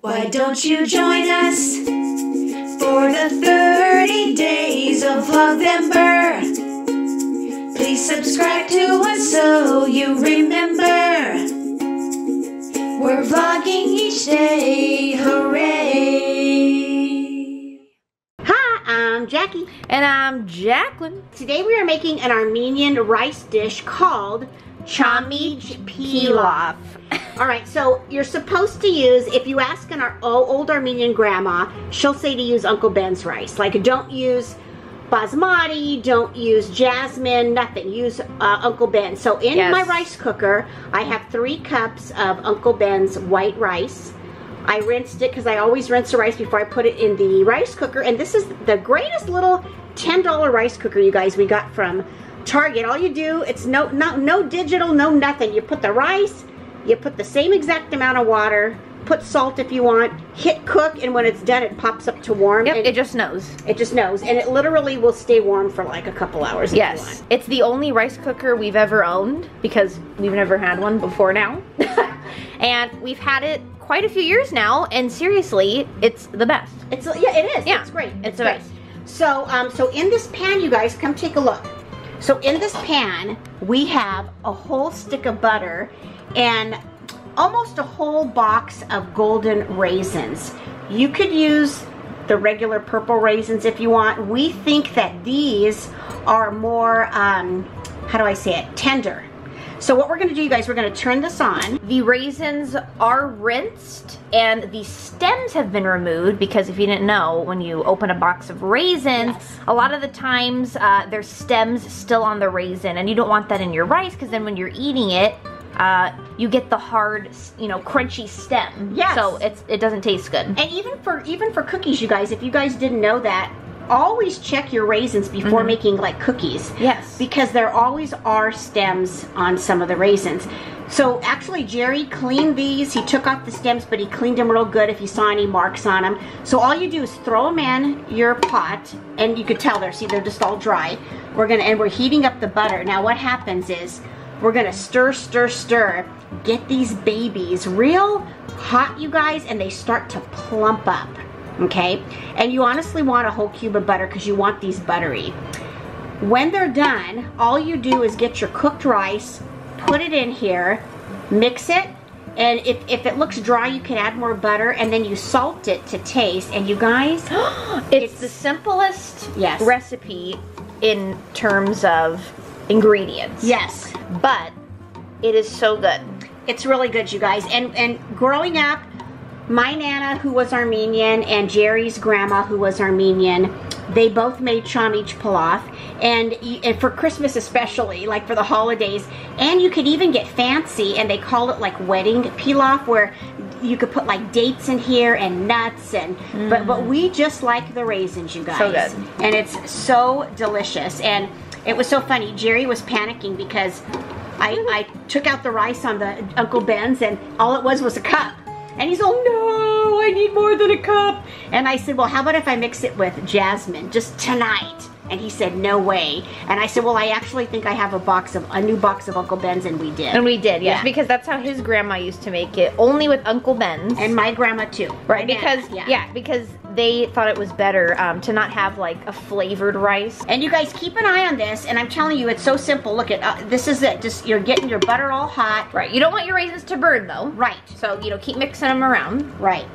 Why don't you join us for the 30 days of Vlogvember? Please subscribe to us so you remember. We're vlogging each day, hooray! Hi, I'm Jackie. And I'm Jacqueline. Today we are making an Armenian rice dish called Chamich Pilaf. Alright, so you're supposed to use, if you ask an old Armenian grandma, she'll say to use Uncle Ben's rice. Like, don't use basmati, don't use jasmine, nothing. Use Uncle Ben. So in my rice cooker, I have 3 cups of Uncle Ben's white rice. I rinsed it because I always rinse the rice before I put it in the rice cooker. And this is the greatest little $10 rice cooker, you guys, we got from Target. All you do, it's no digital, no nothing. You put the rice, you put the same exact amount of water, put salt if you want, hit cook, and when it's done, it pops up to warm. Yep, it just knows. It just knows, and it literally will stay warm for like a couple hours if you want. It's the only rice cooker we've ever owned because we've never had one before now. And we've had it quite a few years now, and seriously, it's the best. It is. Yeah, it's great. It's the best. So, so in this pan, you guys, come take a look. So in this pan, we have a whole stick of butter and almost a whole box of golden raisins. You could use the regular purple raisins if you want. We think that these are more, how do I say it, tender. So what we're gonna do, you guys, we're gonna turn this on. The raisins are rinsed and the stems have been removed because if you didn't know, when you open a box of raisins, a lot of the times there's stems still on the raisin, and you don't want that in your rice because then when you're eating it, you get the hard, crunchy stem. Yes. So it doesn't taste good. And even for cookies, you guys, if you guys didn't know that, always check your raisins before making like cookies. Yes. Because there always are stems on some of the raisins. So actually Jerry cleaned these. He took off the stems, but he cleaned them real good if you saw any marks on them. So all you do is throw them in your pot, and you could tell they're just all dry. We're heating up the butter. Now what happens is we're gonna stir, stir, stir. Get these babies real hot, you guys, and they start to plump up. Okay, and you honestly want a whole cube of butter because you want these buttery. When they're done, all you do is get your cooked rice, put it in here, mix it, and if it looks dry, you can add more butter, and then you salt it to taste. And you guys, it's the simplest recipe in terms of ingredients. Yes, but it is so good. It's really good, you guys. And growing up, my Nana, who was Armenian, and Jerry's grandma, who was Armenian, they both made Chamich Pilaf, and for Christmas especially, like for the holidays. And you could even get fancy, and they call it like wedding pilaf, where you could put like dates in here and nuts, and but we just like the raisins, you guys. So good. And it's so delicious. And it was so funny. Jerry was panicking because I took out the rice on the Uncle Ben's, and all it was a cup. And he's all, no, I need more than a cup. And I said, well, how about if I mix it with jasmine just tonight? And he said, no way. And I said, well, I actually think I have a new box of Uncle Ben's, and we did. And we did, yes, because that's how his grandma used to make it, only with Uncle Ben's. And my grandma too. Right, because, because they thought it was better to not have like a flavored rice. And you guys keep an eye on this, and I'm telling you, it's so simple. Look at, this is it. Just, you're getting your butter all hot. Right, you don't want your raisins to burn though. Right. So, keep mixing them around. Right.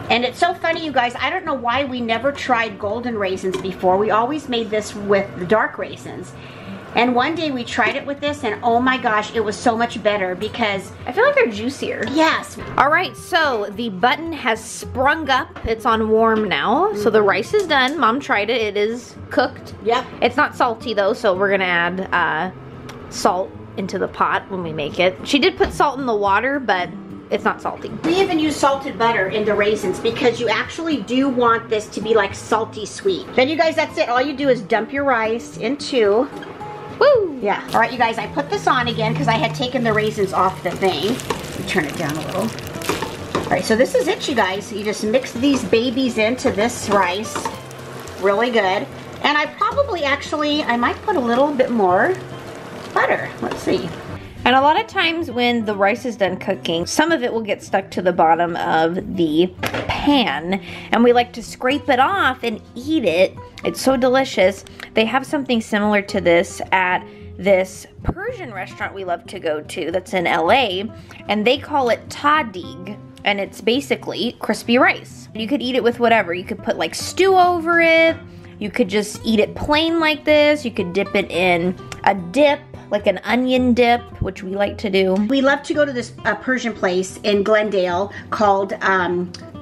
And it's so funny, you guys, I don't know why we never tried golden raisins before. We always made this with the dark raisins. And one day we tried it with this, and oh my gosh, it was so much better because I feel like they're juicier. Yes. All right, so the button has sprung up. It's on warm now. So the rice is done. Mom tried it. It is cooked. Yep. It's not salty though, so we're gonna add salt into the pot when we make it. She did put salt in the water, but it's not salty. We even use salted butter in the raisins because you actually do want this to be like salty sweet. Then you guys, that's it. All you do is dump your rice into. Woo! Yeah. All right, you guys, I put this on again because I had taken the raisins off the thing. Let me turn it down a little. All right, so this is it, you guys. You just mix these babies into this rice. Really good. And I probably I might put a little bit more butter. Let's see. And a lot of times when the rice is done cooking, some of it will get stuck to the bottom of the pan, and we like to scrape it off and eat it. It's so delicious. They have something similar to this at this Persian restaurant we love to go to that's in LA, and they call it tadig, and it's basically crispy rice. You could eat it with whatever. You could put like stew over it. You could just eat it plain like this. You could dip it in a dip, like an onion dip, which we like to do. We love to go to this Persian place in Glendale called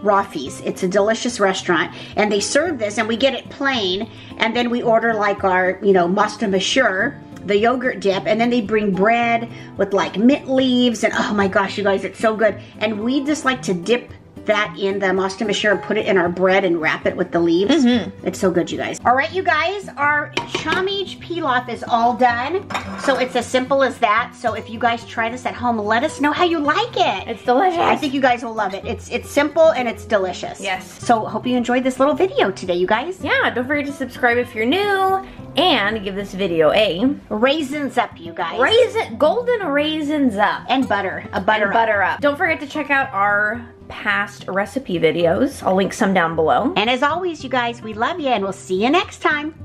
Rafi's. It's a delicious restaurant, and they serve this, and we get it plain, and then we order like our, you know, masta mashur, the yogurt dip, and then they bring bread with like mint leaves, and oh my gosh, you guys, it's so good. And we just like to dip that in the masta mashur and put it in our bread and wrap it with the leaves. It's so good, you guys. All right, you guys, our chamij pilaf is all done. So it's as simple as that. So if you guys try this at home, let us know how you like it. It's delicious. I think you guys will love it. It's simple and it's delicious. Yes. So hope you enjoyed this little video today, you guys. Yeah, don't forget to subscribe if you're new, and give this video a raisins up, you guys. Golden raisins up. And butter, butter up. Don't forget to check out our past recipe videos. I'll link some down below. And as always, you guys, we love you, and we'll see you next time.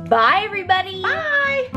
Bye, everybody. Bye.